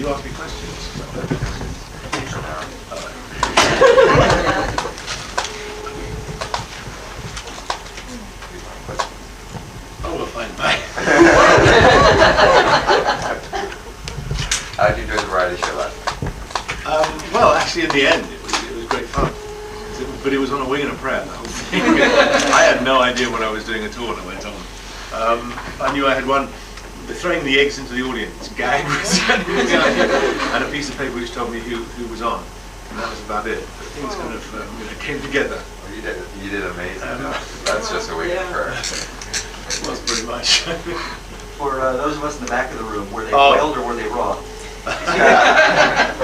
you ask me questions? Oh, we'll find mine. How did you do the variety show last night? Well, actually, in the end, it was great fun. But it was on a wing and a prayer, the whole thing. I had no idea what I was doing at all when I went on. I knew I had one, throwing the eggs into the audience, gag was and a piece of paper which told me who was on. And that was about it. But things kind of came together. Well, you did amazing. That's just a wing and a prayer. It was pretty much. For those of us in the back of the room, were they boiled or were they raw? Yeah,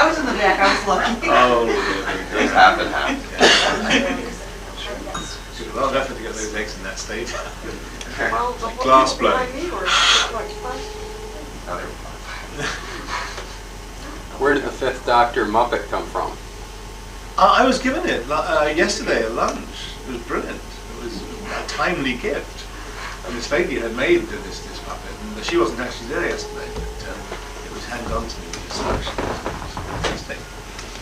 I was in the back. I was lucky. Oh, It was half and half. Took a lot of effort to get those eggs in that state. Well, Glass blowing. Where did the Fifth Doctor Muppet come from? I was given it yesterday at lunch. It was brilliant. It was a timely gift. And Miss Faggy had made this puppet, and she wasn't actually there yesterday, but it was handed on to me with instructions. Fantastic.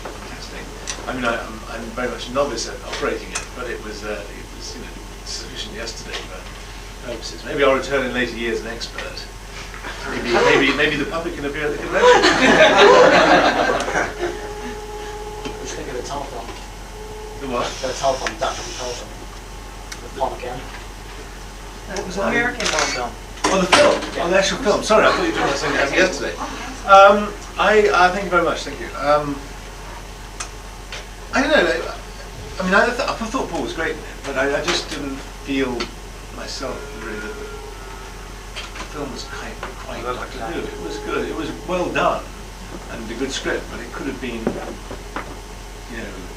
Fantastic. I mean, I'm very much a novice at operating it, but it was sufficient yesterday for purposes. Maybe I'll return in later years an expert. Maybe the puppet can appear at the convention. Just think of the telephone. The what? The telephone, Dr. Telephone. The Paul McCann. That was American film. Oh, the film. Oh, the actual film. Sorry, I thought you were talking about something that happened yesterday. Thank you very much. Thank you. I don't know. I mean, I thought Paul was great in it, but I just didn't feel myself really that the film was quite Doctor Who. It was good. It was well done and a good script, but it could have been,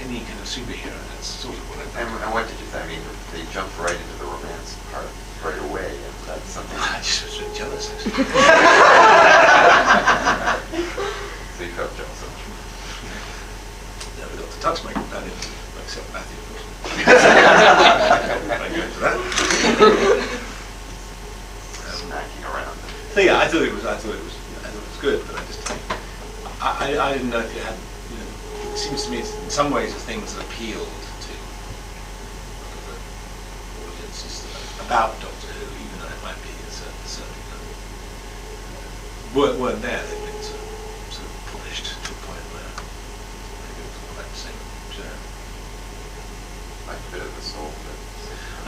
any kind of superhero. That's sort of what I thought. And what did you think? I mean, they jumped right into the romance part right away, and that's something. I just was a bit jealous, actually. So you felt jealous of it. Never got to touch my companions, except Matthew, of course. I go into that. Smacking around. So yeah, I thought it was good, but I didn't know if it had. It seems to me in some ways the things that appealed to the audiences about Doctor Who, even though it might be a certain weren't there. They've been sort of polished to a point where maybe it wasn't quite the same show. Like a bit of the soul.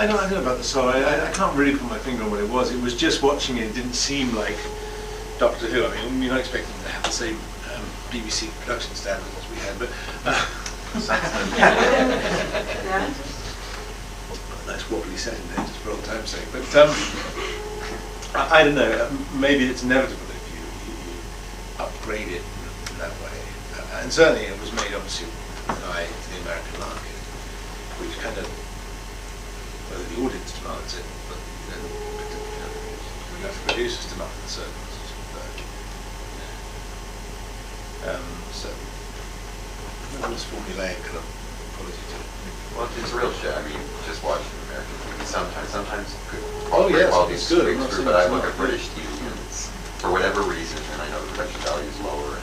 I don't know about the soul. I can't really put my finger on what it was. It was just watching it. It didn't seem like Doctor Who. I mean, you're not expecting them to have the same BBC production standards as we had, but nice wobbly setting there, just for old time's sake. But I don't know. Maybe it's inevitable if you upgrade it in that way. And certainly it was made obviously with an eye to the American market, which kind of whether the audience demands it, but the producers demand a certain sort of so it was formulaic kind of quality to it. Well, it's a real show. I mean, just watching American TV sometimes good Yes, quality it's good. streaks through, but I look at British TV and it's, for whatever reason, and I know the production value is lower,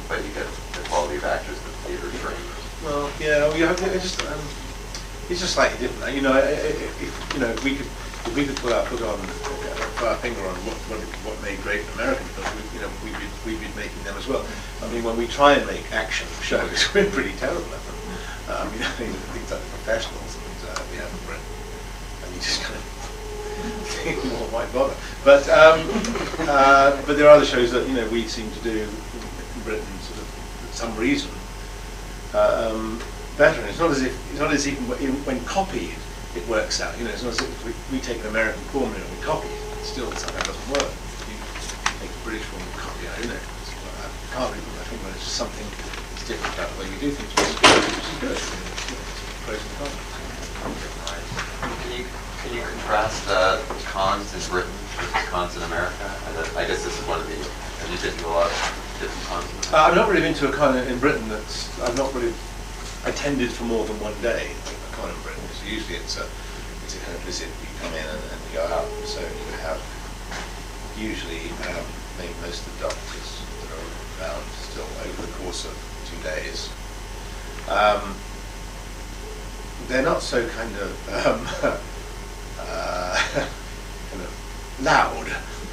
but you get the quality of actors, the theater trained. Well, yeah, it's just slightly different. If we could put our finger on what made great American films, we'd be making them as well. I mean, when we try and make action shows, we're pretty terrible at them. Things like The Professionals and things like that we have in Britain, and you just kind of think, well, why bother? But there are other shows that we seem to do in Britain, sort of for some reason, better. And it's not as if when copied it works out. It's not as if we take an American formula and we copy it. It still somehow doesn't work. If you take a British formula and copy it, I can't really put my finger on it. It's just something that's different about the way you do things, which is good. Pros and cons. Can you contrast cons in Britain versus cons in America? I guess this is one of the. Have you been to a lot of different cons? I've not really been to a con in Britain I've not really attended for more than one day. A con in Britain. So usually it's a kind of visit. You come in and you go out. So you have usually maybe most of the doctors that are around still over the course of 2 days. They're not so kind of kind of loud.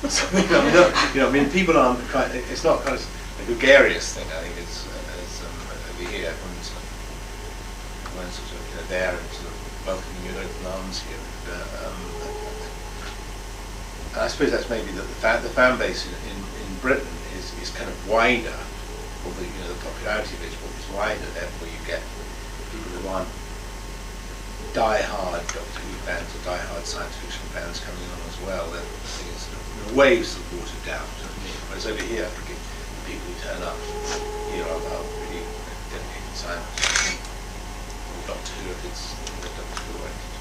Something, I mean, people aren't quite. It's not kind of a gregarious thing. I think it's as we hear everyone's sort of there and sort of welcoming you with open arms here. And I suppose that's maybe that the fan base in Britain is kind of wider, or the popularity of it is wider. Therefore, you get people who aren't die-hard Doctor Who fans or die-hard science fiction fans coming on as well. Then the thing is, in a way, sort of watered down. Whereas over here, I think the people who turn up here are really dedicated scientists. Doctor Who, if it's Doctor Who oriented.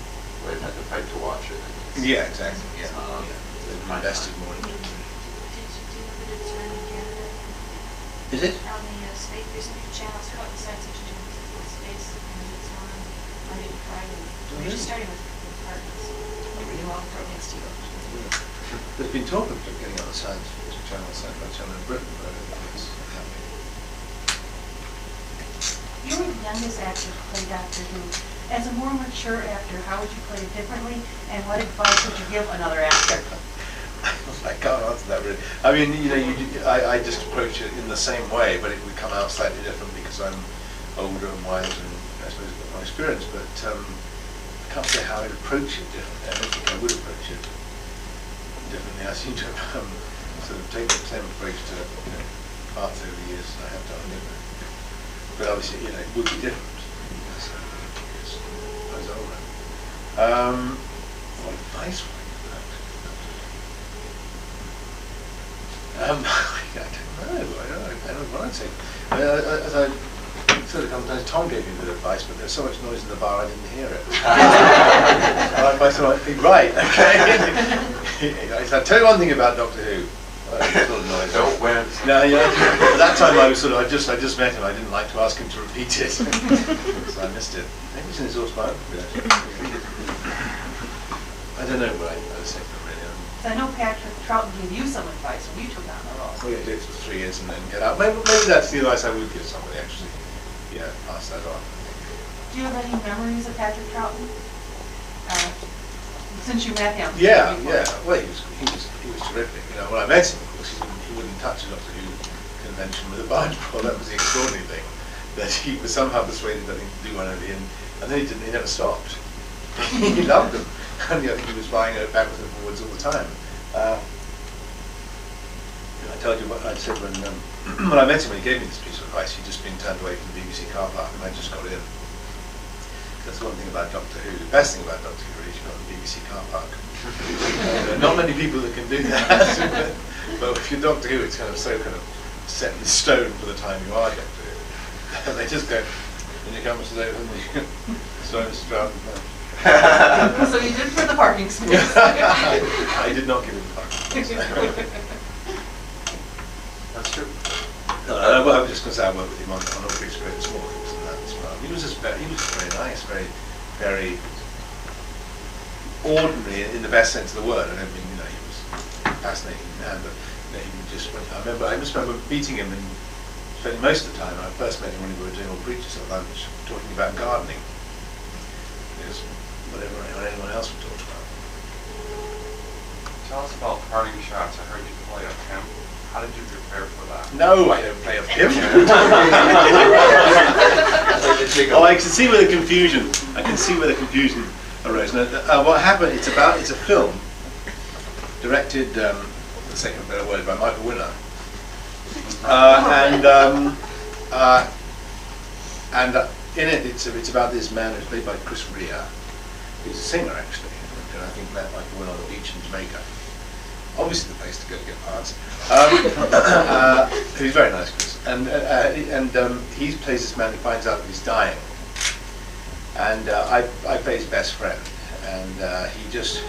They've had to fight to watch it. Yeah, exactly. Yeah. They've invested more in it. Did you do that it's running Canada? Is it? On the space, there's new channels for the science fiction channels with space, and it's on Monday to Friday. We're just starting with partners. Really long for next year. There's been talk of getting on the science fiction channel, sci-fi channel in Britain, but I don't think it's happening. You were the youngest actor to play Doctor Who. As a more mature actor, how would you play it differently, and what advice would you give another actor? I can't answer that really. I mean, I just approach it in the same way, but it would come out slightly different because I'm older and wiser and I suppose I've got more experience, but I can't say how I'd approach it differently. I don't think I would approach it differently. I seem to have sort of taken the same approach to parts over the years as I have done. But obviously, it would be different because I was older. What advice would I give that? I don't know. I don't know what I'd say. As I sort of sometimes Tom gave me a bit of advice, but there's so much noise in the bar I didn't hear it. I thought, right, okay. I'll tell you one thing about Doctor Who. Sort of noise. Don't win. No, at that time I was I just met him. I didn't like to ask him to repeat it, so I missed it. Maybe it's in his autobiography actually. I don't know what I was saying really. So I know Patrick Troughton gave you some advice when you took on the role. We had to do it for 3 years and then get out. Maybe that's the advice I would give somebody actually. Yeah, pass that on. Do you have any memories of Patrick Troughton? Since you met him? Yeah. Well, he was terrific. When I met him, of course, he wouldn't touch a Doctor Who convention with a barge pole. That was the extraordinary thing. That he was somehow persuaded that he could do one over the end, and then he didn't. He never stopped. He loved them, and I think he was flying backwards and forwards all the time. I told you what I said when I met him. When he gave me this piece of advice, he'd just been turned away from the BBC car park, and I just got in. That's one thing about Doctor Who. The best thing about Doctor Who is you've got the BBC car park. Not many people that can do that, but if you're Doctor Who, it's kind of set in stone for the time you are Doctor Who. And they just go, and you come today, and you so Stroud. So you did for the parking space. I did not give him the parking space. That's true. I was just going to say I worked with him on all Great and Small Things and that as well. He was just very nice, very ordinary in the best sense of the word. I don't mean he was a fascinating man, but he just. I just remember meeting him and spending most of the time. I first met him when we were doing All Preachers at lunch, talking about gardening. It was whatever anyone else would talk about. Tell us about parting shots. I heard you play a pimp. How did you prepare for that? No, I don't play a pimp. Oh, I can see where the confusion. Arose. Now, what happened? It's a film directed, for the sake of a better word, by Michael Winner, and in it, it's about this man who's played by Chris Rea. He's a singer actually, and I think met Michael Winner on the beach in Jamaica. Obviously the place to go to get parts. He's very nice, Chris. And he plays this man who finds out that he's dying. And I play his best friend. And he just,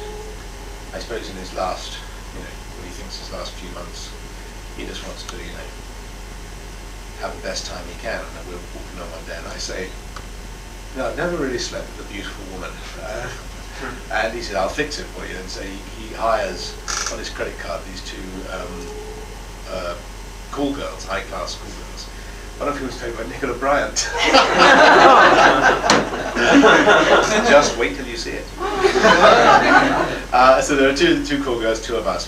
I suppose in his last, what he thinks his last few months, he just wants to, have the best time he can. And we're walking on one day and I say, I've never really slept with a beautiful woman. And he said, I'll fix it for you. And so he hires on his credit card these two cool girls, high-class cool girls. One of whom was played by Nicola Bryant. Just wait till you see it. So there are two cool girls, two of us.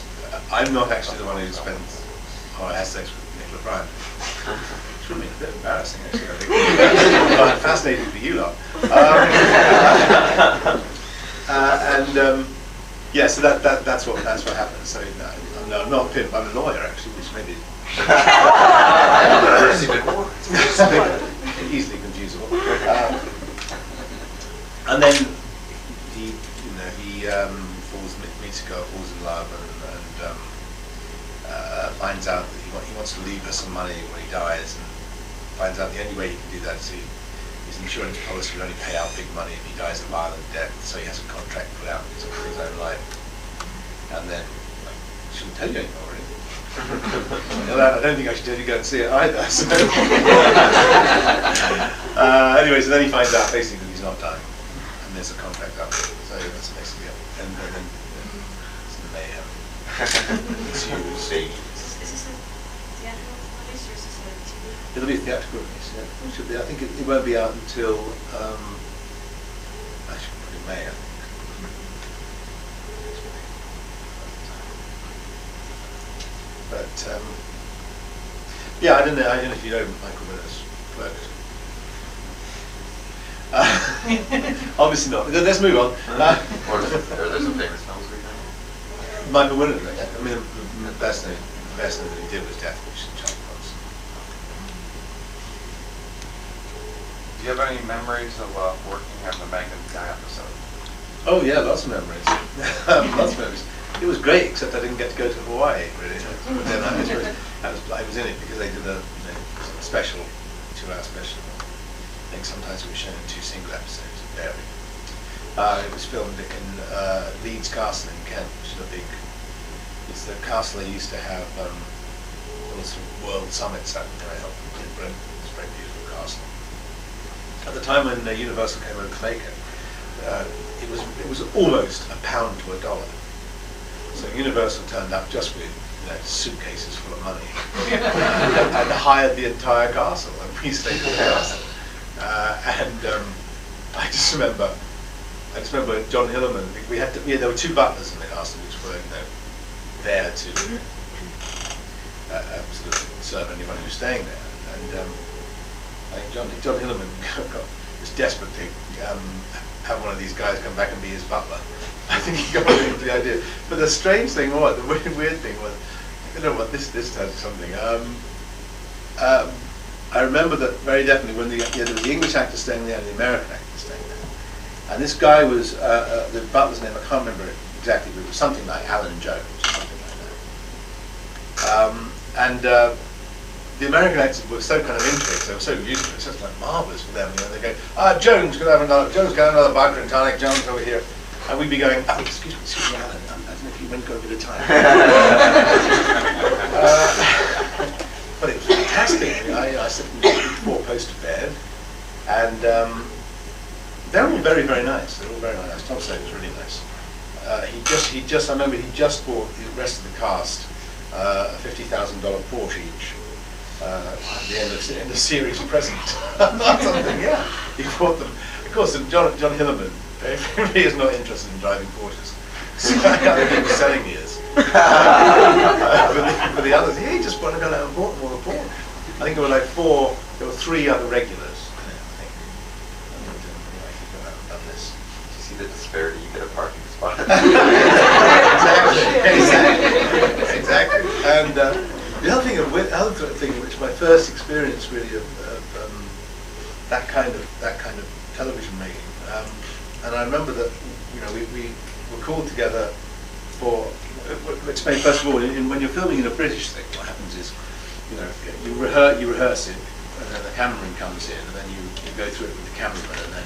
I'm not actually the one who spends or has sex with Nicola Bryant. Which would be a bit embarrassing, actually, I think. But fascinating for you lot. Yeah, so that's what happened. So no, I'm not a pimp. I'm a lawyer, actually, which maybe easily confusable. And then he meets a girl, falls in love, and finds out that he wants to leave her some money when he dies, and finds out the only way he can do that is his insurance policy will only pay out big money if he dies a violent death, so he has a contract put out for his own life. And then, I shouldn't tell you anymore, really. I don't think I should tell you to go and see it either. So. Anyway, so then he finds out basically that he's not dying, and there's a contract out there, so that's basically it. And then it's the mayhem. It's huge. Is this a theatrical release or is this a TV? It'll be a theatrical release, yeah. It should be. I think it won't be out until actually probably May, I think. But yeah, I don't know if you know Michael Miller's work. Obviously not. Let's move on. Are there some famous films we know? Michael Miller, I mean, the best thing that he did was Death Wish and Child Fox. Do you have any memories of working on the Magnum Guy episode? Oh yeah, lots of memories. Lots of memories. It was great, except I didn't get to go to Hawaii, really. But then I was in it because they did a special, 2-hour special. I think sometimes it was shown in 2 single episodes, it varied. It was filmed in Leeds Castle in Kent, which is it's the castle they used to have all sort of world summits at in Britain. It's a very beautiful castle. At the time when Universal came over to make it, it was almost £1 to $1. So Universal turned up just with suitcases full of money and hired the entire castle, and we stayed in the castle. I just remember John Hillerman. There were 2 butlers in the castle which were there to sort of serve anyone who was staying there. And I think John Hillerman was desperate to have one of these guys come back and be his butler. I think he got into the idea. But the strange thing was, the weird thing was, I don't know what this tells something. I remember that very definitely when there was the English actor staying there and the American actor staying there. And this guy was, the butler's name, I can't remember it exactly, but it was something like Alan Jones or something like that. The American actors were so kind of into it, they were so used to it, it's just like marvellous for them. They go, Jones, can I have another vodka and tonic, Jones over here. And we'd be going, excuse me, Alan, I don't know if you went got a bit of time. But it was fantastic. I slept in 4-poster bed, and they're all very, very nice. They're all very nice. Tom Slade was really nice. I remember he just bought the rest of the cast a $50,000 Porsche each at the end of the series present. Something, yeah. He bought them. Of course, John Hillerman. He is not interested in driving Porsches. So I don't think he was selling years. But the others, he just wanted to go out and bought them all the Porsche. I think there were there were 3 other regulars. I think. Done this. Do you see the disparity? You get a parking spot. Exactly. And the other thing, which my first experience really of that kind of television making. And I remember that we were called together for. Explain first of all. When you're filming in a British thing, what happens is, you rehearse it, and then the cameraman comes in, and then you go through it with the cameraman, and then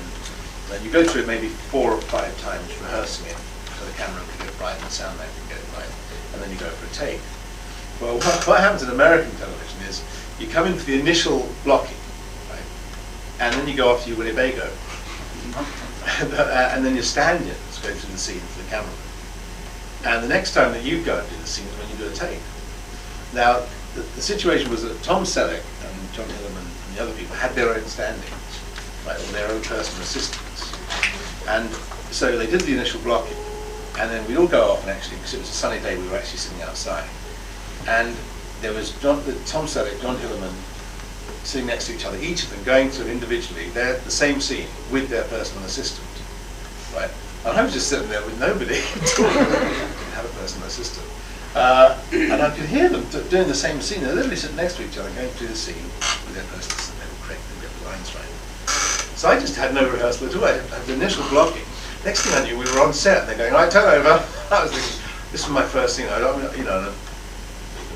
you go through it maybe 4 or 5 times rehearsing it, so the camera can get it right and the sound man can get it right, and then you go for a take. Well, what happens in American television is you come in for the initial blocking, right, and then you go off to your Winnebago. And then your stand-ins go through the scene for the cameraman. And the next time that you go and do the scene is when you do a take. Now, the situation was that Tom Selleck and John Hillerman and the other people had their own standings, right, or their own personal assistants. And so they did the initial blocking, and then we'd all go off, and actually, because it was a sunny day, we were actually sitting outside. And there was Tom Selleck, John Hillerman, sitting next to each other, each of them going through individually the same scene with their personal assistant, right? And I was just sitting there with nobody. Didn't have a personal assistant. And I could hear them doing the same scene. They're literally sitting next to each other, going through the scene with their personal assistant. They were correct, they got the lines right. So I just had no rehearsal at all. I had the initial blocking. Next thing I knew, we were on set, and they're going, "All right, turn over." I was thinking, this was my first scene. I big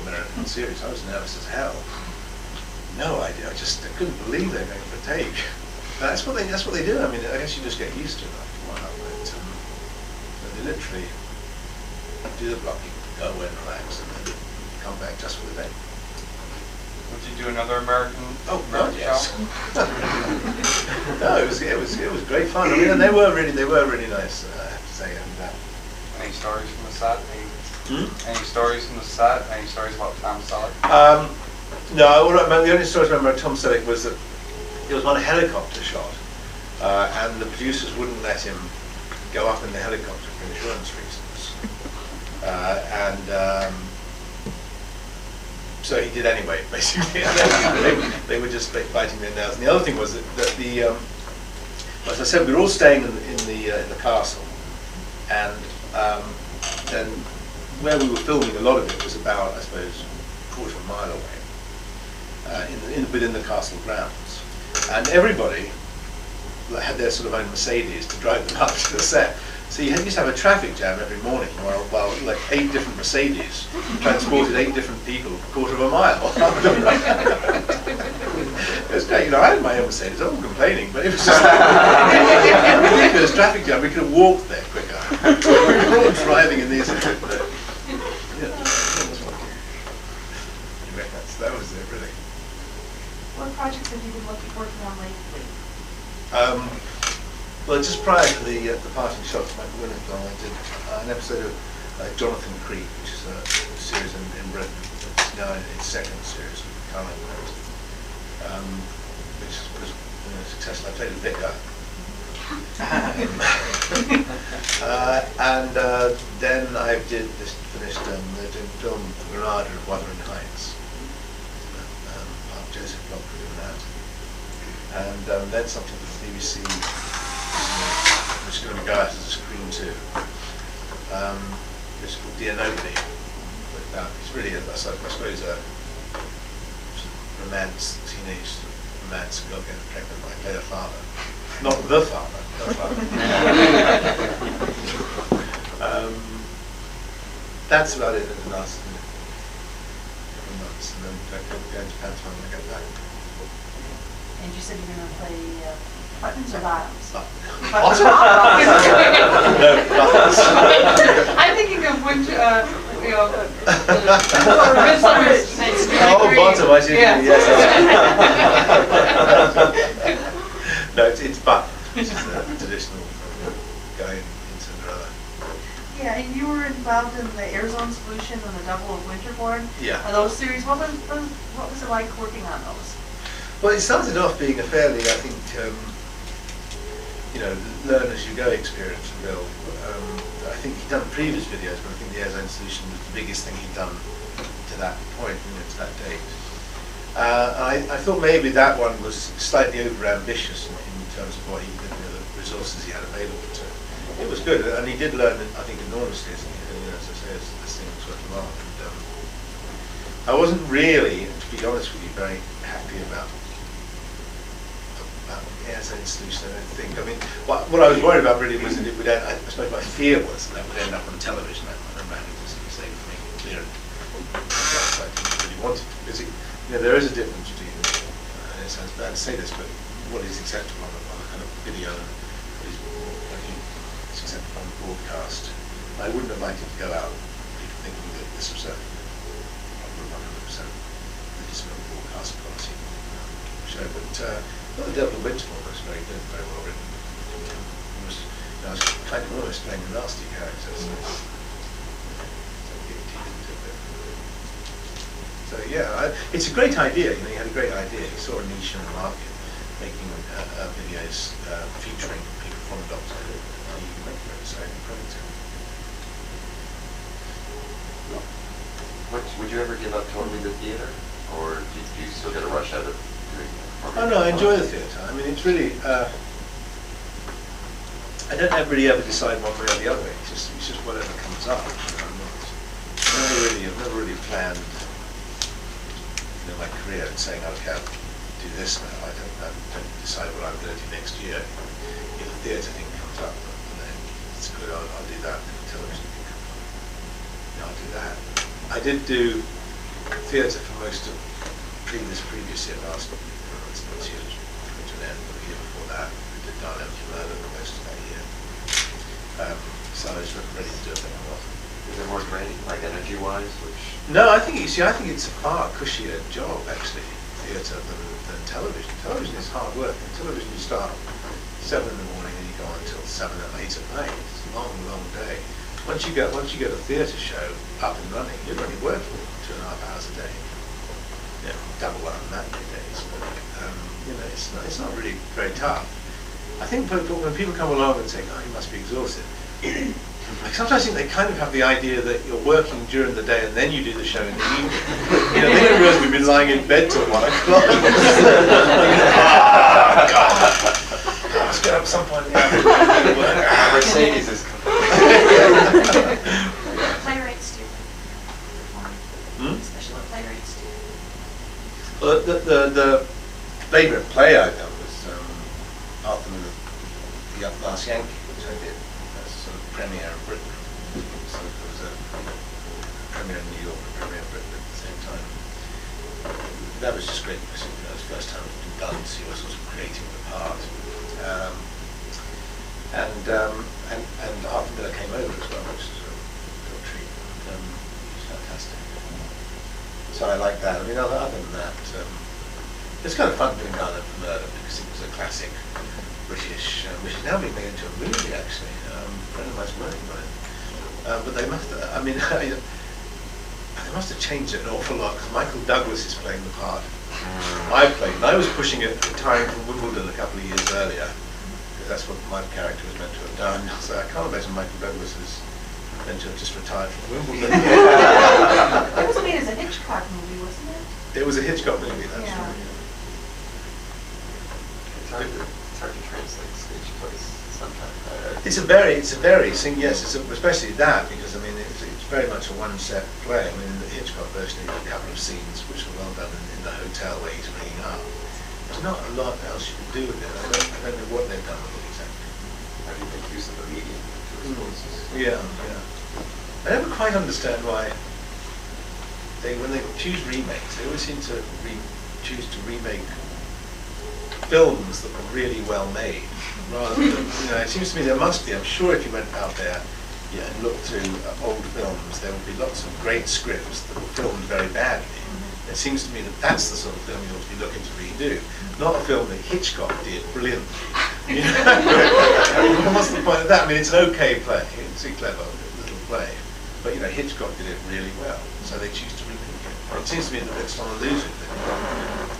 American series. I was nervous as hell. No idea. I couldn't believe they were going for a take. That's what they do. I mean, I guess you just get used to it after a while. But they literally do the blocking, go away and relax, and then come back just for the day. Would you do another American? Oh God, American yes. show? No, it was great fun. I mean, and they were really nice. I have to say. And, Any stories from the set? Any stories from the set? Any stories about Tom Selleck? No, the only story I remember of Tom Selleck was that he was on a helicopter shot, and the producers wouldn't let him go up in the helicopter for insurance reasons. So he did anyway, basically. They were just biting their nails. And the other thing was that as I said, we were all staying in the castle, and then where we were filming, a lot of it was about, I suppose, a quarter of a mile away. Within the castle grounds, and everybody had their sort of own Mercedes to drive them up to the set. So you used to have a traffic jam every morning while like 8 different Mercedes transported 8 different people a quarter of a mile. It was great. I had my own Mercedes. I wasn't complaining, but it was just a ridiculous traffic jam. We could have walked there quicker. We were all driving in these. That was it, really. What projects have you been working on lately? Well, just prior to the parting shots, Mike Willington, I did an episode of Jonathan Creek, which is a series in Britain. It's now in its 2nd series with Carmen Rose, which was successful. I played a vicar. And then I finished doing film Granada of Wuthering Heights. Joseph Block doing that, and then something for the BBC, which is going to go out as a screen too. It's called Dear Nobody. It's really, I suppose, a romance, teenage romance girl getting pregnant by their father, not the father. The father. That's about it in the last months, and then go into pantomime when I get back. And you said you're going to play buttons or bottoms? Bottoms? No, buttons. I'm thinking of which, Midsummer's Night's Dream. Oh, bottom, I see. Yeah. Yes. No, it's button, which is the traditional going into the other. Yeah, and you were involved in the Arizona Solution and the Double of Winterborn. Yeah. Those series, what was it like working on those? Well, it started off being a fairly, I think, learn as you go experience from Bill. I think he'd done previous videos, but I think the Arizona Solution was the biggest thing he'd done to that point, to that date. I thought maybe that one was slightly over-ambitious in terms of what the resources he had available to. It was good, and he did learn, I think, enormously, as I say, as this thing was working on. And I wasn't really, to be honest with you, very happy about Arizona Solution. I don't think. I mean, what I was worried about really was that it would end. I suppose my fear was that would end up on television. I remember having to say to make it clear. I didn't really want it because there is a difference between. It sounds bad to say this, but what is acceptable on a kind of video is acceptable on broadcast. I wouldn't have liked it to go out people thinking that this was a 100% legitimate broadcast quality show. But the Devil of Winterborn was very good, very well written. I was kind of almost playing a nasty character, so he didn't do it. Yeah, it's a great idea. You know, he had a great idea. He saw a niche in the market, making videos featuring people from Doctor Who. And he went for it, so credit to him. Would you ever give up totally the theater, or do you still get a rush out of doing it? Oh no, I enjoy the theatre. I mean, it's really. I don't really ever decide one way or the other. It's just whatever comes up. You know, I've never really planned, you know, my career and saying, okay, I'll do this now. I don't decide what I'm going to do next year. If the theatre thing comes up, you know, it's good. I'll do that. If the television thing comes up, you know, I'll do that. I did do theatre for most of previous year last year. This year came to an end, but the year before that, we did Dilemma for Murder for most of that year. So I was ready to do a bit more. Is it more draining, like energy-wise, which? No, I think I think it's a far cushier job actually, theatre than television. Television is hard work. In television you start 7 in the morning and you go on until 7 or 8 at night. It's a long, long day. Once you get a theatre show up and running, you're only working 2.5 hours a day. You know, double that on matinee days, but you know, it's not really very tough. I think when people come along and say, "Oh, you must be exhausted," I sometimes think they kind of have the idea that you're working during the day and then you do the show in the evening. You know, they don't realise we've been lying in bed till 1 o'clock. Oh, God. Let's get up some point in the afternoon. Mercedes is Playwrights do. Hmm? Special playwrights do. Well, the favourite play I've done was Arthur and the Last Yankee, which I did as sort of premiere in Britain. So it was a premiere in New York, a premiere in Britain at the same time. That was just great because it was the first time it had been done, so you were sort of creating the part. And Arthur Miller came over as well, which was a real treat. He was fantastic. So I like that. I mean, other than that, it's kind of fun doing Dilemma for Murder because it was a classic British, which is now being made into a movie actually. A friend of mine's working on it. But they must, I mean, they must have changed it an awful lot because Michael Douglas is playing the part I played. And I was pushing it, retiring from Wimbledon a couple of years earlier, because that's what my character was meant to have done. So I can't imagine Michael Douglas is meant to have just retired from Wimbledon. It was made as a Hitchcock movie, wasn't it? It was a Hitchcock movie, that's Yeah. right. It's hard to translate stage plays sometimes. Especially that, because I mean, it's very much a one-set play. I mean, in the Hitchcock version, there's a couple of scenes which are well done in the hotel where he's ringing up. There's not a lot else you can do with it. I don't know what they've done with it exactly. How do you make use of the medium to its voices? Yeah. I never quite understand why when they choose remakes, they always seem to choose to remake films that were really well made, rather than, you know, it seems to me there must be, I'm sure if you went out there and looked through old films, there would be lots of great scripts that were filmed very badly. It seems to me that that's the sort of film you ought to be looking to redo, not a film that Hitchcock did brilliantly. You know? What's the point of that? I mean, it's an okay play, it's a clever little play, but you know, Hitchcock did it really well, so they choose to remake it. It seems to me that it's on a losing thing.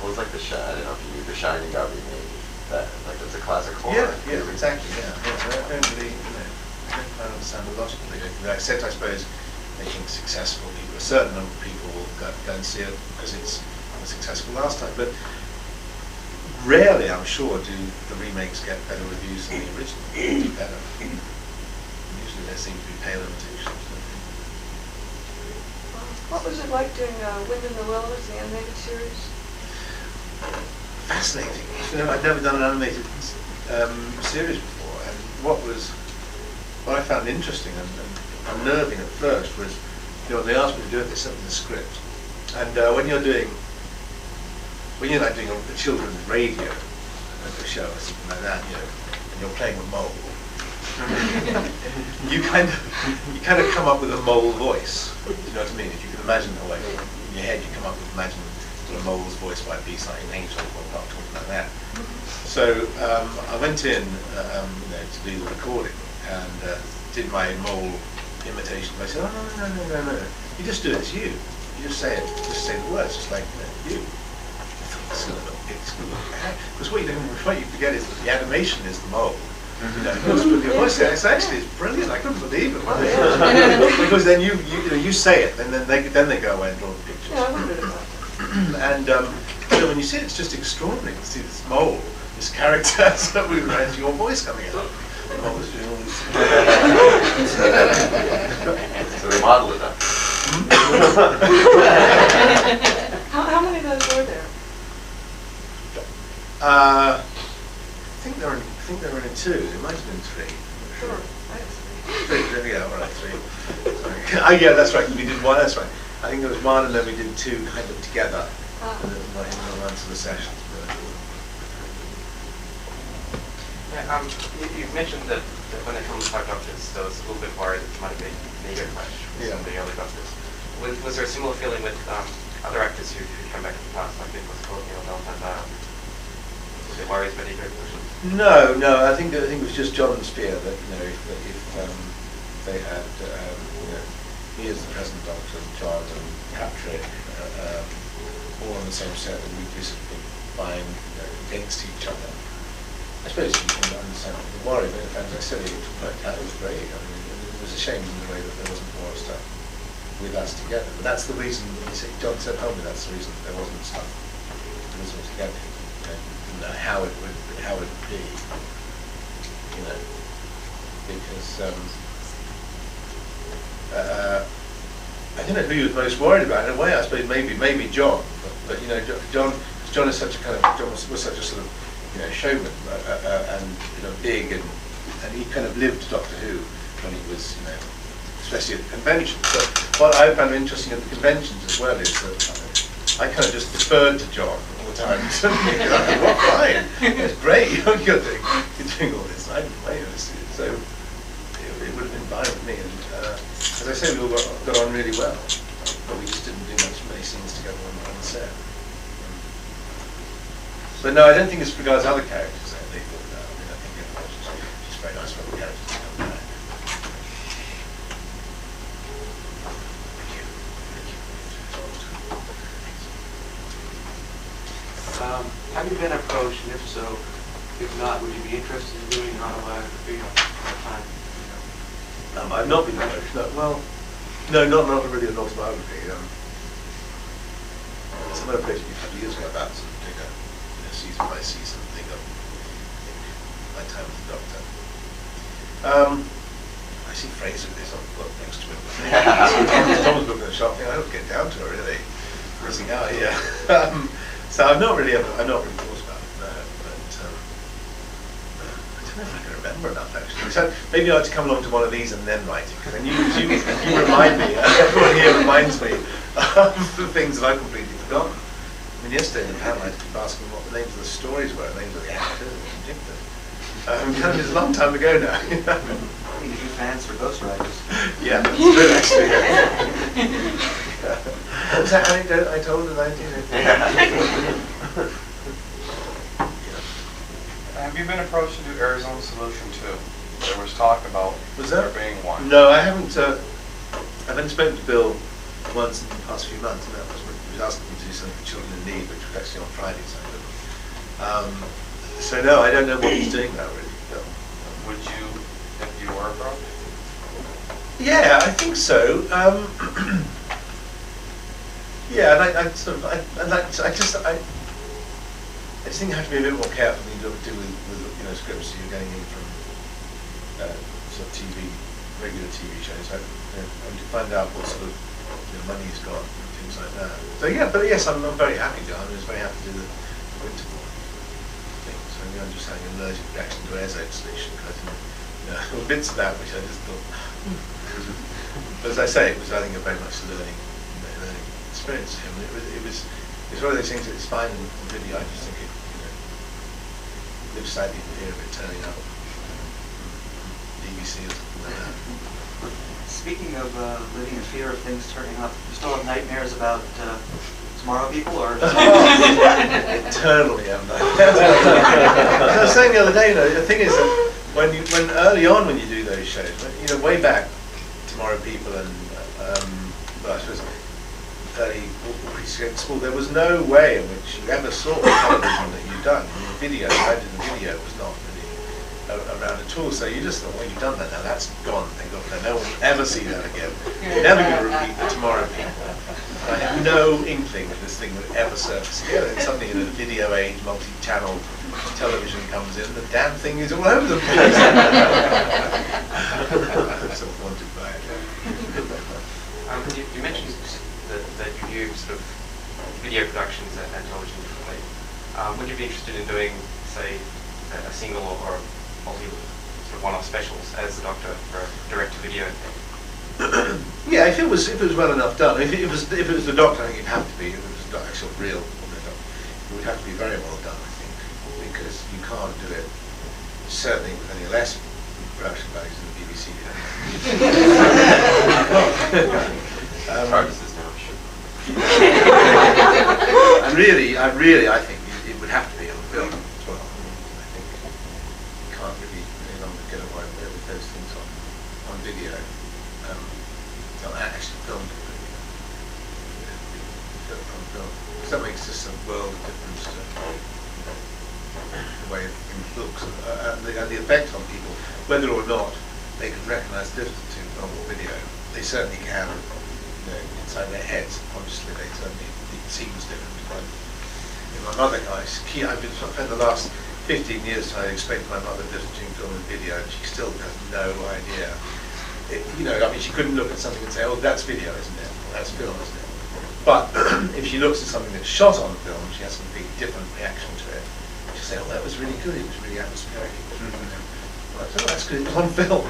Well, it's like I don't know if you knew The Shining got remade. That, like, it's a classic horror. Yeah, exactly, yeah. So I don't really, you know, I don't quite understand the logic of it. Except, I suppose, making successful people, a certain number of people will go and see it because it was successful last time. But rarely, I'm sure, do the remakes get better reviews than the original. It's better. Usually there seem to be pale imitations. What was it like doing Wind in the Willows, the animated series? Fascinating. You know, I'd never done an animated series before, and what I found interesting and unnerving at first was, you know, when they asked me to do it, they sent me the script, and when you're like doing a children's radio show or something like that, you know, and you're playing a mole, you kind of come up with a mole voice. Do you know what I mean? If you can imagine the way in your head, you come up with imagine a mole's voice might be like an angel or not talking like that. So I went in, you know, to do the recording and did my mole imitation. I said, "Oh no, you just do it as you." You just say it, just say the words, just like you. It's gonna look, because what you forget is that the animation is the mole. You know, it's actually it's brilliant. I couldn't believe it. Because then you say it, and then they go away and draw the pictures. Yeah, I wondered about that. And when you see it, it's just extraordinary to see this mole, this character, so we write your voice coming out. The mole is doing all this. So they model it up. How many of those were there? I think there were only two. There might have been three. Sure. I see. Three, yeah, all right, three. Sorry. Oh, yeah, that's right. We did one. That's right. I think there was one, and then we did two kind of together. And then like in one to the sessions. Yeah, you've mentioned that when it comes to doctors, there was a little bit worried that you might have made a clash with some of the early doctors. Was there a similar feeling with other actors who come back in the past, like Nicholas Courtney or Valentine? Was there worries about ego collision? No. I think it was just John's fear that if they had he is the present Doctor, and John and Patrick all on the same set, that we'd be sort of vying against each other. I suppose you can understand the worry, but as I said, it worked out. It was great. I mean, it was a shame in a way that there wasn't more stuff with us together. But that's the reason. John said, "Tell me that's the reason there wasn't stuff with us all together." Didn't know how it would be. Because I don't know who he was most worried about. In a way, I suppose maybe John. But John is such a kind of was such a sort of showman and big and he kind of lived Doctor Who when he was especially at the conventions. But what I found interesting at the conventions as well is that I kind of just deferred to John all the time. What fine? It's great. You're doing all this. I didn't wait. So it would have been fine with me. And as I say, we all got on really well, but we just didn't do many scenes together on the set. But no, I don't think it's regards other characters. I think it was just very nice for the characters to come back. Have you been approached, and if so, if not, would you be interested in doing an autobiography of time? I've not been approached. No, not really an autobiography. Someone approached me a couple of years ago about doing a season by season thing of my time as a Doctor. I see Fraser with this on the book next to him. Tom's looking at the shop. I don't get down to her really. Missing out here. So I've not really thought about it. No, but I don't know if I can remember enough actually. So maybe I ought to come along to one of these and then write it. Because then you remind me. Everyone here reminds me of the things that I've completely forgotten. I mean, yesterday in the panel I keep asking what the names of the stories were, the names of the actors, and it's a long time ago now. I need a few fans for ghostwriters. Yeah, that's true actually. Yeah. What was that anecdote I told in 1980? Have you been approached to do Arizona Solution 2? There was talk about there being one. No, I haven't. I've only spoken to Bill once in the past few months, and that was when he was asking me to do something for Children in Need, which was actually on Friday, so I couldn't. So no, I don't know what he's doing now, really. No. Would you, if you were approached? Yeah, I think so. Yeah, and I just think you have to be a bit more careful when you do with scripts you're getting in from sort of regular TV shows. And to find out what sort of money he's got and things like that. So yeah, but yes, I'm very happy to. I was very happy to do the Winterbourne thing. So I'm just having an allergic reaction to azote solution. There were bits of that which I just thought. But as I say, it was I think a very much learning experience for him. It was one of those things that it's fine and really I just think it lives slightly in fear of it turning up BBC or something like that. Speaking of living in fear of things turning up, you still have nightmares about tomorrow people, or? Eternally have nightmares. As I was saying the other day, the thing is that when early on when you do those shows, way back, Tomorrow People and well, I suppose fairly small. There was no way in which you ever saw television that you'd done. The video, I did the video, was not really around at all. So you just thought, well, you've done that now. That's gone. Thank God. No one will ever see that again. You're never going to repeat the Tomorrow People. I had no inkling that this thing would ever surface again. And suddenly, in a video age, multi-channel television comes in, the damn thing is all over the place. I'm so wanted by it. You mentioned that you view sort of video productions and television differently. Would you be interested in doing, say, a single or multi sort of one-off specials as the Doctor for a direct-to-video thing? Yeah, if it was well enough done. If it was the Doctor, I think it'd have to be. If it was the actual real Doctor, it would have to be very well done, I think, because you can't do it certainly with any less production values than the BBC. Prices now, sure. I think it would have to be on film as well. I think you can't really any longer get away with those things on video. Actually filmed on film. Because that makes just a world of difference to the way things look and the effect on people, whether or not they can recognise the difference between film or video. They certainly can, inside their heads, consciously, it seems different. My mother, I've spent the last 15 years trying to explain to my mother the difference between film and video, and she still has no idea. She couldn't look at something and say, oh, that's video, isn't it? Or that's film, isn't it? But if she looks at something that's shot on film, she has a completely different reaction to it. She'll say, oh, that was really good, it was really atmospheric. Well, I said, oh, that's good, it was on film.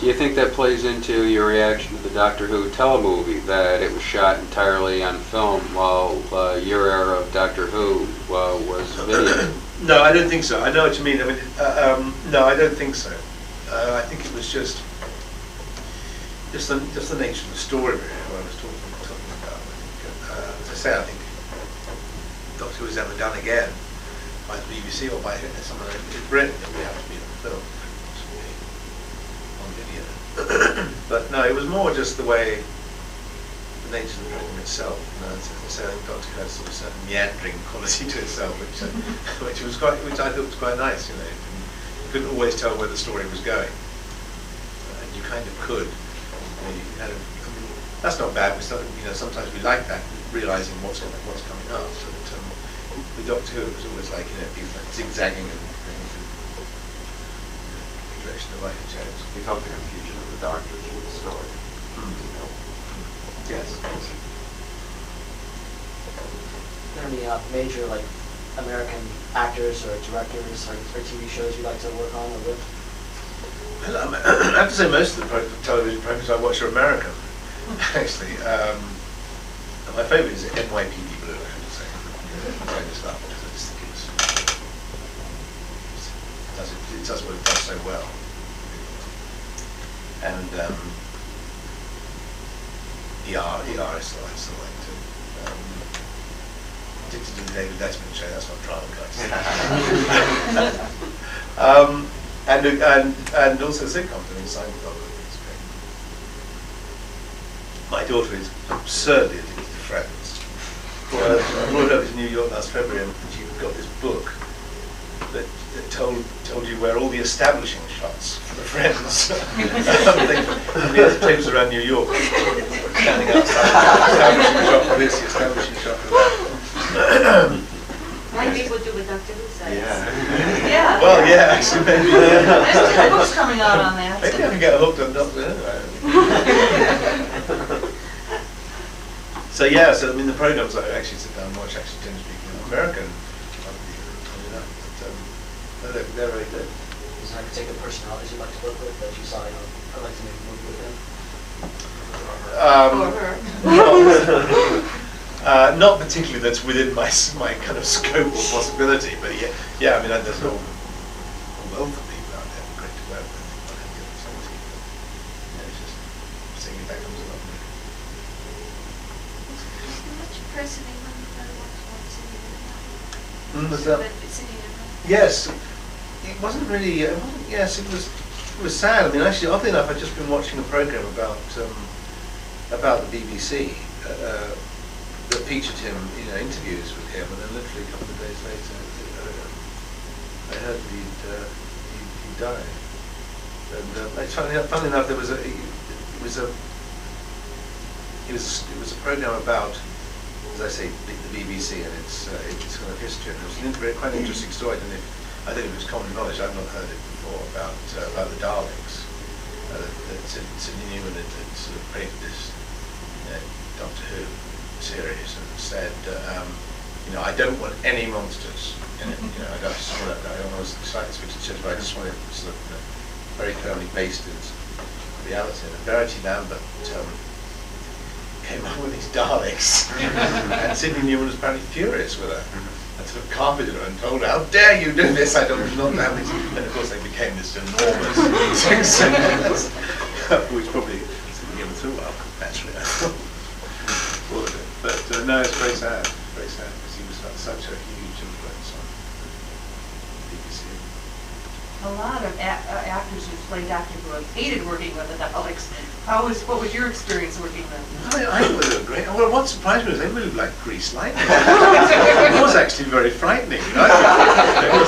Do you think that plays into your reaction to the Doctor Who telemovie, that it was shot entirely on film while your era of Doctor Who was video? No, I don't think so. I know what you mean. No, I don't think so. I think it was just the nature of the story, really, what I was talking about. As I say, I think Doctor Who was ever done again by the BBC or by someone in Britain, it would have to be on film, on video. But no, it was more just the way the nature of the program itself. As I say, I think Doctor Who had sort of certain meandering quality to itself, which I thought was quite nice. You couldn't always tell where the story was going, and you kind of could. That's not bad. Sometimes we like that, realizing what's coming up. But with Doctor Who, it was always like people like zigzagging and the direction the light chose. You felt the confusion of the Doctor through the story. Yes. Are there any major American actors or directors or TV shows you like to work on or with? Well, I have to say most of the television programs I watch are American, actually. My favourite is NYPD Blue, I have to say. I just love it because I just think it does what it does so well. And ER I still like too. Addicted to the David Letterman show, that's not drama, guys. And also sitcoms, Seinfeld is great. My daughter is absurdly addicted to Friends. I brought her over to New York last February and she got this book that told you where all the establishing shots for the Friends. It takes around New York, standing outside, establishing shot for this, the establishing shot for that. Like people do with Dr. Who sites. Yeah. Well, yeah, actually, maybe. There's 2 books coming out on that. Maybe I can get hooked on Doctor Who. So the programs I actually sit down and watch, generally speaking, American, but they're very good. Is there a particular personalities you'd like to work with that you saw, I'd like to make a movie with them? Not particularly that's within my kind of scope or possibility, but yeah. There's a wealth of people out there great to work with. Not having the opportunity, but it's just seeing if that comes along. Much press in England about what's Sydney doing now? Was that? Sydney doing Yes, it wasn't really. Yes, it was sad. Actually, oddly enough, I'd just been watching a program about about the BBC that featured him, interviews with him, and then literally a couple of days later, I heard that he'd died. And it's funny enough, it was a program about, as I say, the BBC and its kind of history. And it was quite an interesting story. And I think it was common knowledge. I've not heard it before about the Daleks. That Sidney Newman had sort of created this Doctor Who series and said, I don't want any monsters in it. I just want I don't want to science fiction shows, but I just want it sort of very firmly based in reality. And Verity Lambert came up with these Daleks, and Sidney Newman was apparently furious with her, and sort of carpeted her and told her, "How dare you do this? I don't not have these." And of course, they became this enormous success, which probably Sidney Newman threw well, naturally. But no, it's very sad, because he was such a huge influence on BBC. A lot of actors who play Doctor Who have hated working with the Daleks. What was your experience working with them? I thought they were great. Well, what surprised me was they moved like greased lightning. It was actually very frightening. I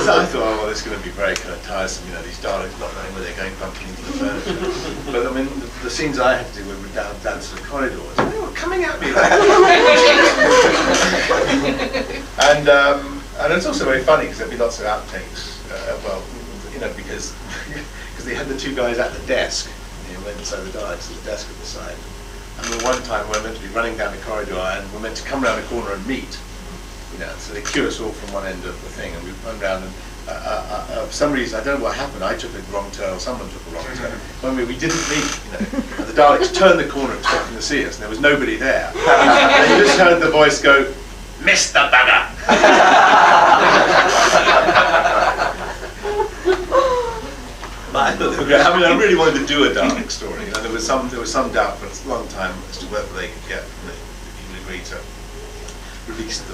thought, oh, well, it's going to be very kind of tiresome, these Daleks not knowing where they're going, bumping into the furniture. But I mean, the scenes I had to do were down to the corridors. They were coming at me like and it's also very funny because there'd be lots of outtakes. Because they had the two guys at the desk. Inside the Daleks, there's a desk at the side. And the one time we're meant to be running down the corridor and we're meant to come round the corner and meet. So they queue us all from one end of the thing and we run round and for some reason, I don't know what happened, I took a wrong turn or someone took a wrong turn. When we didn't meet, and the Daleks turned the corner expecting to see us and there was nobody there. And you just heard the voice go, "Mr. Bugger!" I thought they were great. I mean, I really wanted to do a Dalek story, and there was some doubt for a long time as to whether they could get, he would agree to release the,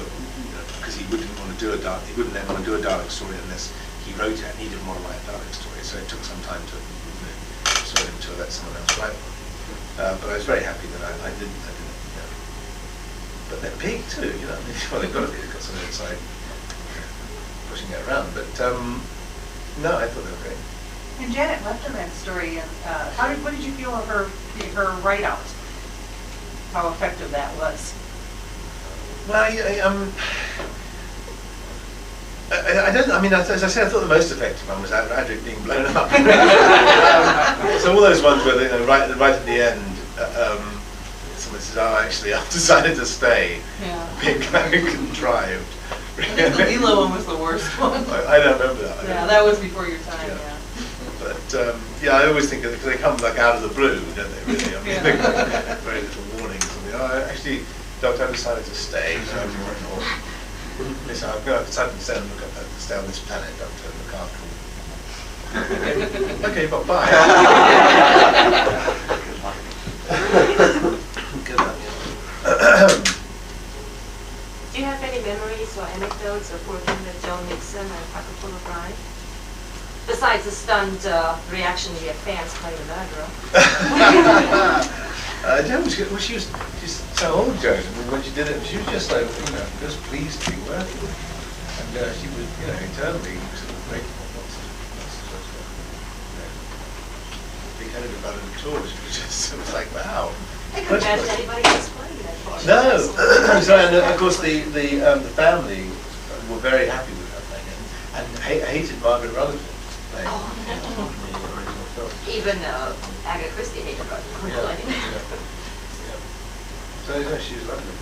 because he wouldn't want to do a Dalek. He wouldn't then want to do a Dalek story unless he wrote it, and he didn't want to write a Dalek story. So it took some time to persuade him to let someone else write one. But I was very happy that I didn't. But they're big too, Well, they've got to be. They've got something inside pushing it around. But no, I thought they were great. And Janet Lefterman's story, what did you feel of her write-out? How effective that was? Well, I don't. I mean, as I said, I thought the most effective one was Adric being blown up. So all those ones where right at the end, someone says, "Oh, actually, I've decided to stay." Yeah. Being kind of contrived. The Lilo one was the worst one. I don't remember that. Yeah, that was before your time. Yeah. Yeah. But I always think that they come like out of the blue, don't they? Really, I mean, very little warning. Oh, actually, Doctor, I decided to stay. So I'm going to stay on this planet, Doctor, and look after. Okay, but bye. Good luck. Do you have any memories or anecdotes of working with Joe Nixon and Parker Fuller Bride? Besides the stunned reaction of your fans playing the murderer. She's so old, Joan. I mean, when she did it, she was just like, just pleased to be working. And she was, internally sort of grateful, not big-headed about it at all. She was just, it was like, wow. I couldn't imagine anybody else playing that part. No. So, and of course, the family were very happy with her playing it, and hated Margaret Rutherford. Oh, no. Even Agatha Christie hated her. Yeah. So she was lovely.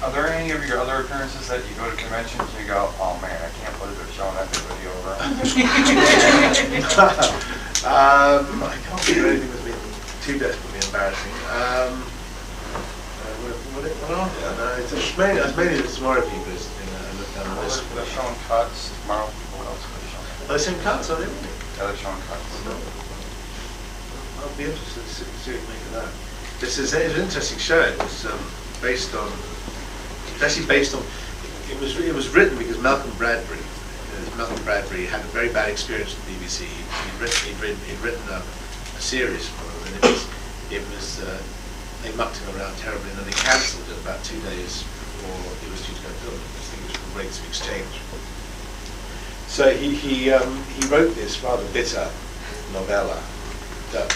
Are there any of your other appearances that you go to conventions and you go, "Oh man, I can't believe they're showing that video over"? I can't think of anything that's been too desperately embarrassing. What are there? No, it's mainly the smaller people. They're showing cuts tomorrow. What else are they showing? Oh, they're showing cuts, are they? Yeah, they're showing cuts. I'll be interested to see what you make of that. It's an interesting show. It was based on. It's actually based on. It was written because Malcolm Bradbury had a very bad experience with the BBC. He'd written a series for them, and they mucked him around terribly, and then they cancelled it about 2 days before he was due to go film it. I think it was from Rates of Exchange. So he wrote this rather bitter novella that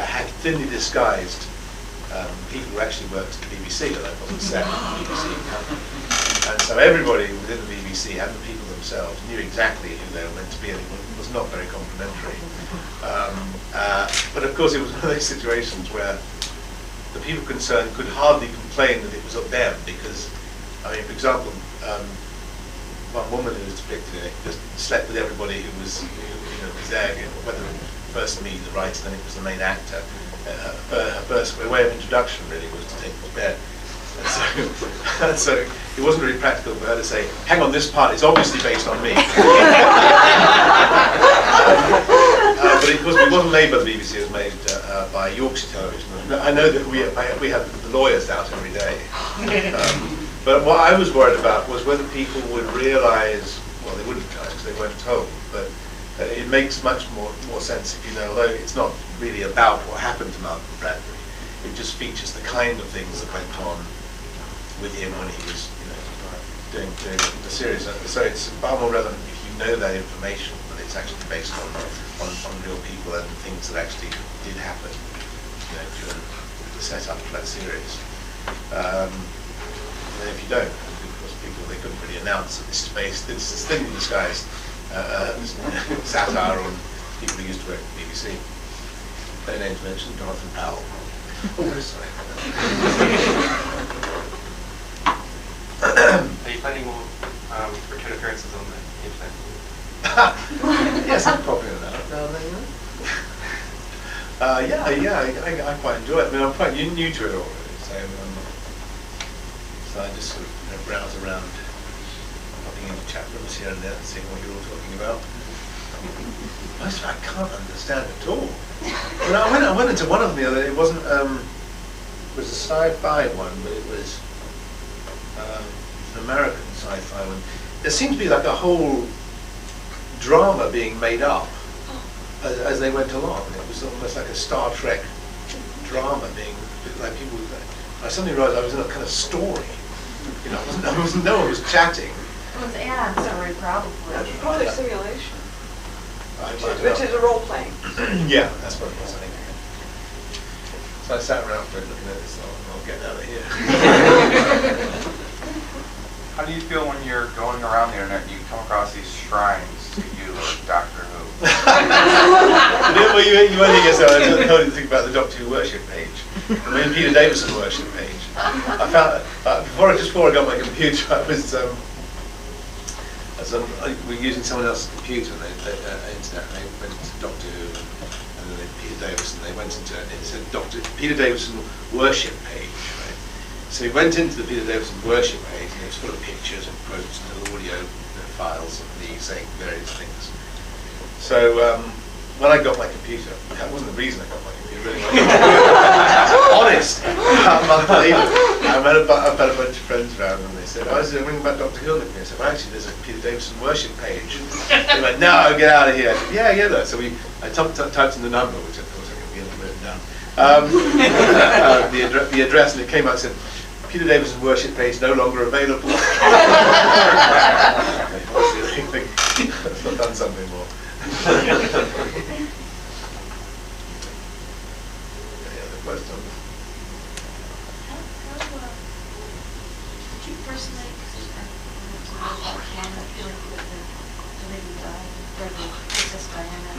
had thinly disguised people who actually worked at the BBC, although it wasn't set at the BBC company. And so everybody within the BBC and the people themselves knew exactly who they were meant to be, and it was not very complimentary. But of course it was one of those situations where the people concerned could hardly complain that it was up them, because, I mean, for example, one woman who was depicted in it just slept with everybody who was there, whether first me, the writer, then it was the main actor. Her first way of introduction really was to take them to bed. And so it wasn't really practical for her to say, hang on, this part is obviously based on me. But it wasn't made by the BBC, it was made by Yorkshire Television. I know that we have the lawyers out every day. But what I was worried about was whether people would realise, well, they wouldn't realise because they weren't told, but it makes much more sense if you know, although it's not really about what happened to Malcolm Bradbury, it just features the kind of things that went on with him when he was, doing the series. So it's far more relevant if you know that information, that it's actually based on real people and things that actually did happen, during the setup of that series. And if you don't, of course, they couldn't really announce that this is based, this is thinly disguised satire on people who used to work at the BBC. Their names mentioned, Jonathan Powell. Oh, sorry. Are you planning more return appearances on the internet? Yes, I'm popular now. I quite enjoy it. I mean, I'm quite new to it already, so I just sort of browse around, popping into chat rooms here and there and seeing what you're all talking about. Most of it I can't understand at all. I went into one of them the other day. It wasn't. It was a sci-fi one, but it was an American sci-fi one. There seemed to be like a whole drama being made up as they went along. It was almost like a Star Trek drama being like people. I suddenly realised I was in a kind of story. No one was chatting. It was an story, probably. Probably simulation. Which is a role playing. Yeah, that's what it was, I think. So I sat around for it looking at this, I'll get out of here. How do you feel when you're going around the internet and you come across these shrines to you of Doctor Who? Well, you only guess I told you to think about the Doctor Who worship page. I mean, Peter Davison worship page. I found, before I got my computer, I was, we were using someone else's computer on the internet, and they went to Doctor Who, and then Peter Davison, they went into it, and it said Peter Davison worship page, right? So he went into the Peter Davison worship page, and it was full of pictures and quotes and little audio files of me saying various things. So when I got my computer, that wasn't the reason I got my computer, really. Honest, a month later, I've had a bunch of friends around and they said, I was ringing about Dr. Hill with me. I said, well, actually, there's a Peter Davison worship page. They went, no, get out of here. I said, yeah, no. So I typed in the number, which of course I could be written down, the address, and it came out and said, Peter Davison worship page no longer available. I've done something more. Any other questions? Did you personally, Princess Diana,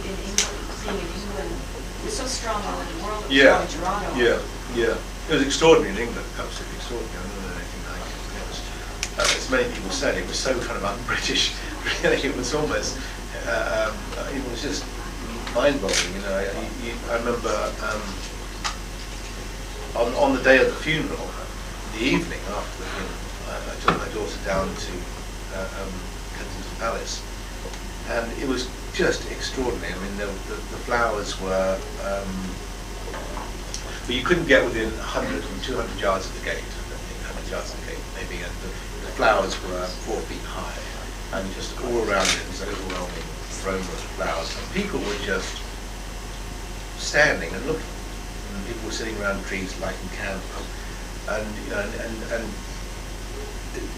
in England, seeing in England, it was so strong all over the world, it was strong in Toronto. Yeah. It was extraordinary in England, absolutely extraordinary. I don't know anything like it. It was, as many people said, it was so kind of un-British. Really, it was almost, it was just mind-boggling. I remember on the day of the funeral, the evening after the funeral, I took my daughter down to Kensington Palace, and it was just extraordinary. I mean, the flowers were. But you couldn't get within 100 and 200 yards of the gate. I don't think 100 yards of the gate, maybe. And the flowers were 4 feet high, and just all around it was overwhelming aroma of flowers. And people were just standing and looking. And people were sitting around trees lighting candles. And, you know, and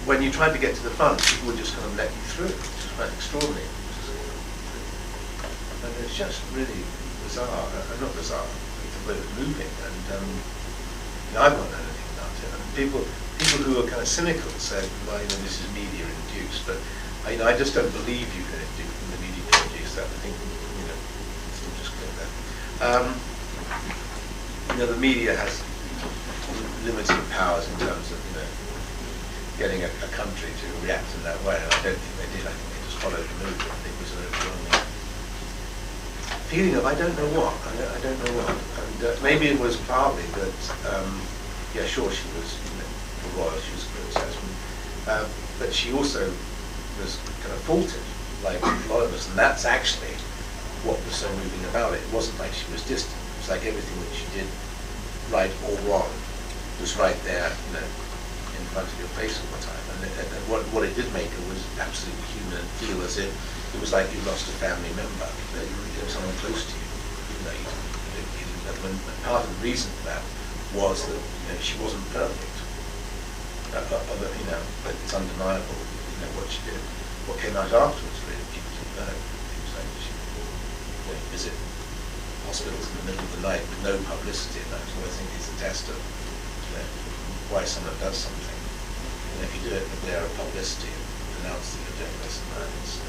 when you tried to get to the front, people would just kind of let you through, which was quite extraordinary. And it's just really bizarre, not bizarre, but moving. And you know, I've not known anything about it. And people who are kind of cynical say, well, you know, this is media induced, but you know, I just don't believe you can induce from the media induced that. I think, you know, it's not just clear that. You know, the media has limited powers in terms of, you know, getting a country to react in that way. And I don't think they did. I think they just followed the movement. I think it was an overwhelming feeling of I don't know what. I don't know what. And maybe it was partly that, yeah, sure, she was, you know, a royal, she was a princess, but she also was kind of faulted, like a lot of us, and that's actually what was so moving about it. It wasn't like she was distant. It was like everything that she did, right or wrong, was right there, you know, in front of your face all the time. And what it did make her was absolutely human and feel as if it was like you lost a family member, that you were someone close to you. You know, you didn't know. And part of the reason for that was that, you know, she wasn't perfect. You know, but it's undeniable, you know, what she did. What came out afterwards, really, people didn't know. Things like she would visit hospitals in the middle of the night with no publicity, and that's what I think is a test of, you know, why someone does something. And if you do it with their publicity and announce that you're doing this and that, it's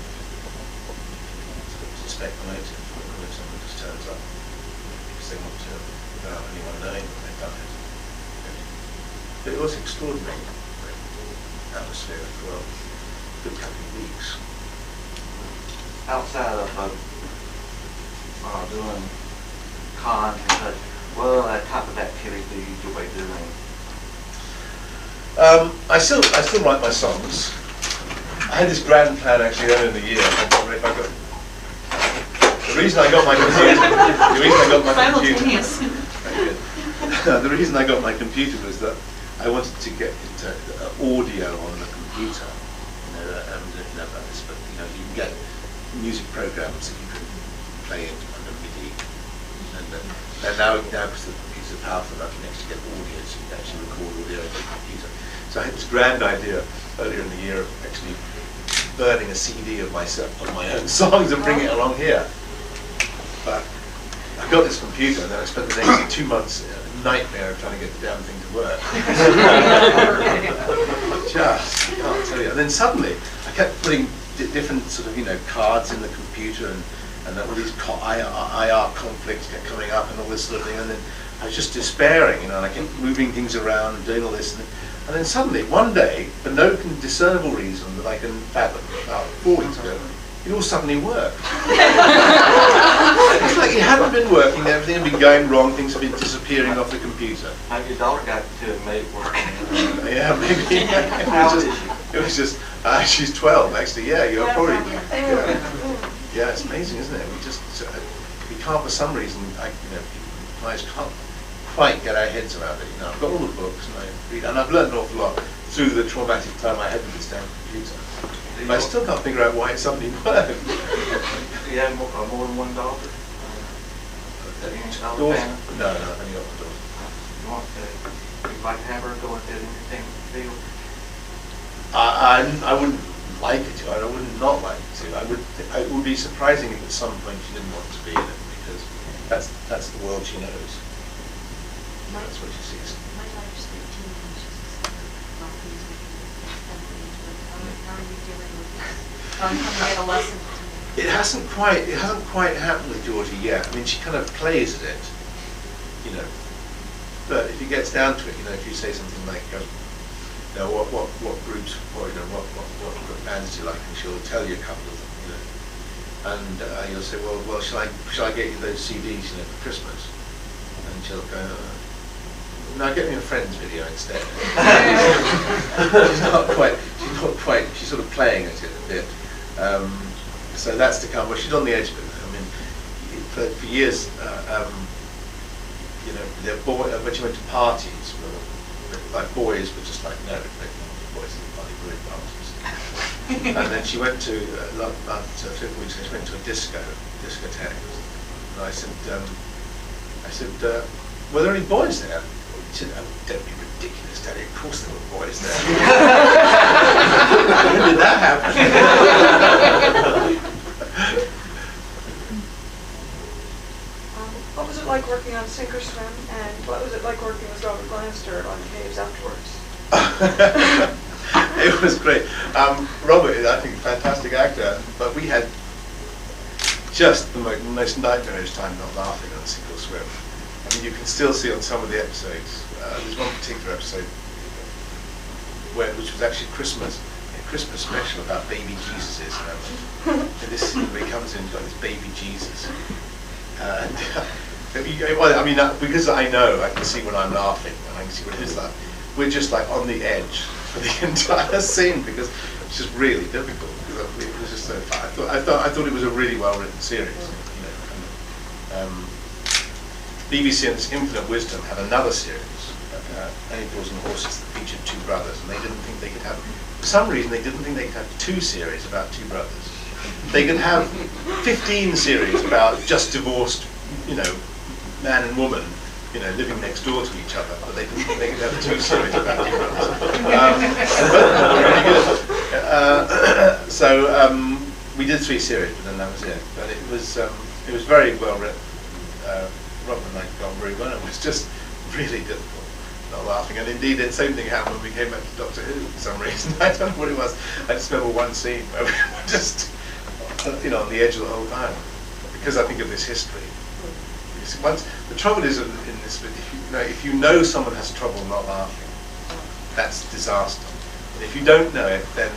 suspect the motive when someone just turns up because they want to, without anyone knowing that they've done it. But it was extraordinary atmosphere for a good couple of weeks. Outside of doing cons and such, what other type of activity do you enjoy doing? I still write my songs. I had this grand plan actually earlier in the year. The reason I got my computer was that I wanted to get into audio on the computer. You know, I don't know about this, but you know, you can get music programs that you can play in under MIDI, and now because the computers are powerful enough, you can actually get audio, so you can actually record audio on the computer. So I had this grand idea earlier in the year of actually burning a CD of myself, of my own songs, and bring it along here. But I got this computer, and then I spent the next 2 months nightmare of trying to get the damn thing to work. Just, I can't tell you. And then suddenly, I kept putting different sort of, you know, cards in the computer, and all these IR conflicts kept coming up and all this sort of thing. And then I was just despairing, you know, and I kept moving things around and doing all this. And then suddenly, one day, for no discernible reason that I can fathom, about 4 weeks ago, it all suddenly worked. It's like it hadn't been working, everything had been going wrong, things had been disappearing off the computer. How your daughter got to make it work? Yeah, maybe. It was just she's 12 actually, yeah, you're probably, yeah, it's amazing, isn't it? We can't, for some reason, you know, people can't quite get our heads around it. You know, I've got all the books and I read, and I've learned an awful lot through the traumatic time I had with this damn computer. But I still can't figure out why it suddenly worked. Do you have more than one daughter? No, I only got one daughter. You'd like to have her go into anything field? I wouldn't like it to. I wouldn't not like it to. It would be surprising if at some point she didn't want to be in it, because that's the world she knows. That's what she sees. My daughter's 13 and she's not music and how are you dealing with this? Coming at a lesson. It hasn't quite happened with Georgie yet. I mean, she kind of plays at it, you know. But if it gets down to it, you know, if you say something like, you know, what groups, or you know, what bands do you like, and she'll tell you a couple of them, you know. And you'll say, well, shall I get you those CDs, you know, for Christmas? And she'll go, no, get me a Friends video instead. She's sort of playing at it a bit. So that's to come. Well, she's on the edge of it. I mean, for years, you know, when she went to parties, like boys were just like, no, boys didn't party, really parties. And then she went to, about 3 weeks ago, she went to a discotheque. And I said, I said, were there any boys there? He said, oh, don't be ridiculous, Daddy, of course there were boys there. When did that happen? What was it like working on Sink or Swim, and what was it like working with Robert Glanster on Caves afterwards? It was great. Robert is, I think, a fantastic actor, but we had just the most nightmarish time not laughing on Sink or Swim. I mean, you can still see on some of the episodes. There's one particular episode which was actually a Christmas special about baby Jesuses. And this scene where he comes in, he's got this baby Jesus. And I mean, because I know, I can see when I'm laughing, and I can see when it is like, we're just like on the edge for the entire scene because it's just really difficult. Because it was just so fun. I thought it was a really well written series. You know, BBC and its infinite wisdom had another series, Animals and Horses, that featured two brothers, and they didn't think they could have. For some reason, they didn't think they could have two series about two brothers. They could have 15 series about just divorced, you know, man and woman, you know, living next door to each other, but they didn't think they could have two series about two brothers. And both of them were really good. So we did 3 series, but then that was it. But it was very well written. Robin and I got very well. It was just really difficult not laughing. And indeed, the same thing happened when we came back to Doctor Who for some reason. I don't know what it was. I just remember one scene where we were just, you know, on the edge of the whole time because I think of this history. The trouble is in this, if you know someone has trouble not laughing, that's disaster. And if you don't know it, then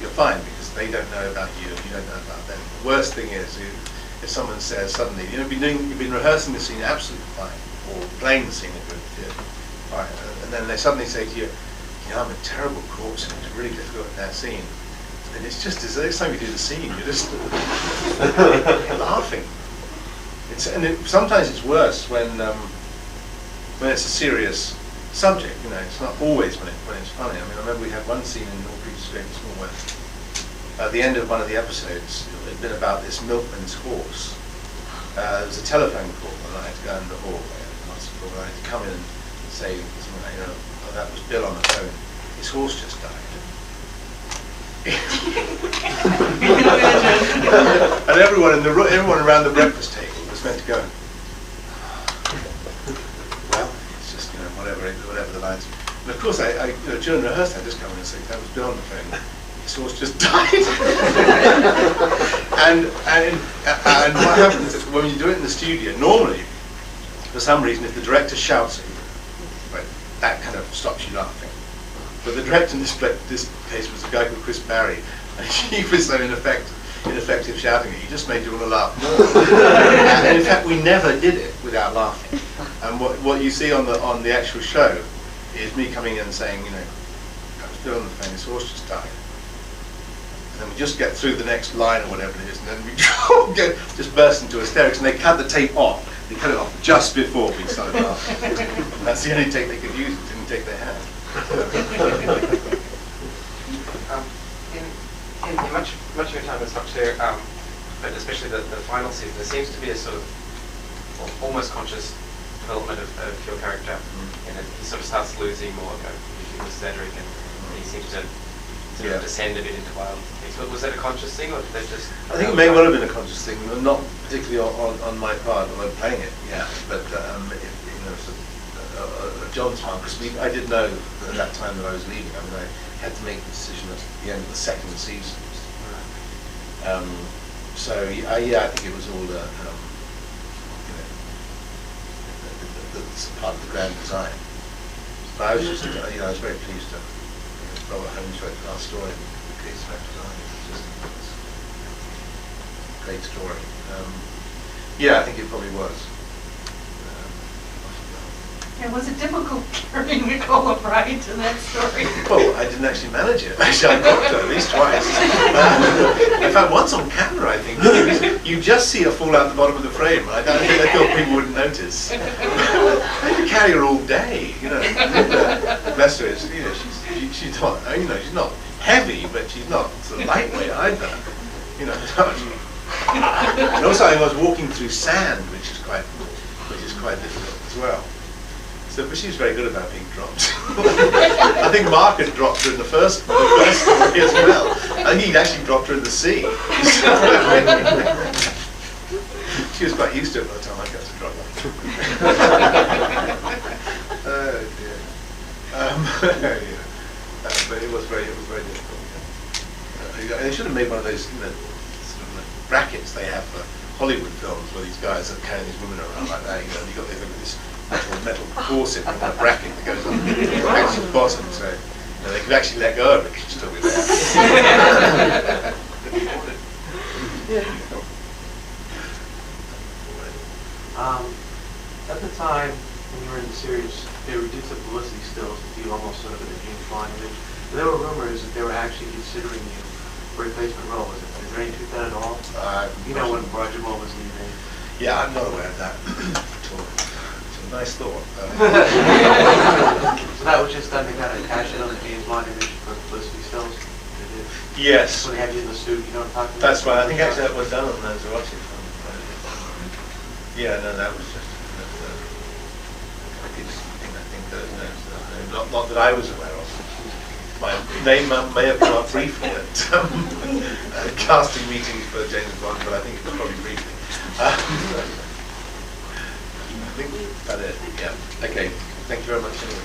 you're fine because they don't know about you and you don't know about them. The worst thing is if someone says suddenly, you know, you've been rehearsing the scene absolutely fine, or playing the scene in good theatre, fine, and then they suddenly say to you, you know, I'm a terrible corpse and it's really difficult in that scene. And it's just, the next time you do the scene, you're just laughing. Sometimes it's worse when it's a serious subject. You know, it's not always when it's funny. I mean, I remember we had one scene in All Creatures Great and Small where at the end of one of the episodes, it had been about this milkman's horse. There was a telephone call, and I had to go in the hallway at the hospital, and I had to come in and say something like, you know, oh, that was Bill on the phone. His horse just died. And everyone around the breakfast table was meant to go, well, it's just, you know, whatever the lines. And of course, I during rehearsal, I just come in and say, that was Bill on the phone. His horse just died. and what happens is when you do it in the studio, normally, for some reason, if the director shouts at you, right, that kind of stops you laughing. But the director in this case was a guy called Chris Barry, and he was so ineffective shouting it, he just made you want to laugh more. And in fact, we never did it without laughing. And what you see on the actual show is me coming in and saying, you know, I was Bill on the phone, his horse just died. And then we just get through the next line or whatever it is, and then we just burst into hysterics, and they cut the tape off. They cut it off just before we started laughing. And that's the only take they could use. It didn't take their hand. In much of your time as Doctor, but especially the final season, there seems to be a sort of almost conscious development of your character. And he sort of starts losing more, usually with Cedric, and he seems to sort of descend a bit into violence. Was that a conscious thing, or did they just? I think it may well have been a conscious thing, not particularly on my part, although playing it, yeah. But John's part, because I did know at that time that I was leaving. I mean, I had to make the decision at the end of the second season. So yeah, I think it was all it's part of the grand design. But I was just, I was very pleased to Robert Holmes wrote our story, the case of design. It's a great story. Yeah, I think it probably was. And was it difficult carrying Nicola Bryant in that story? Well, I didn't actually manage it. Actually, I got her at least twice. In fact, once on camera, I think. You just see her fall out the bottom of the frame. I thought people wouldn't notice. I had to carry her all day, you know. Bless her, she's not, she's not heavy, but she's not sort of lightweight either. And also I was walking through sand, which is quite quite difficult as well. So, but she was very good about being dropped. I think Mark had dropped her in the first story as well. I think he'd actually dropped her in the sea. She was quite used to it by the time I got to drop her. Oh dear. Yeah. But it was very difficult. Yeah. They should have made one of those, sort of brackets they have for Hollywood films where these guys are carrying these women around like that. You've got this metal corset and a bracket that goes on to the bottom, so they could actually let go of it, it should still be there. At the time when you were in the series, they did some publicity stills with you almost sort of in a James Bond image. There were rumors that they were actually considering you for a replacement role. Is there any truth to that at all? When Roger Moore was leaving. Yeah, I'm not aware of that at all. It's a nice thought. So that was just done to kind of cash in on the James Bond image for publicity stills? Yes. When they had you in the suit, you know what I'm talking about? That's right. I think actually that was done on those Rossi film. Yeah, no, that was just not that I was aware of. My name may have come up briefly at casting meetings for James Bond, but I think it was probably briefly. I think that's it. Yeah. Okay. Thank you very much. Anyway.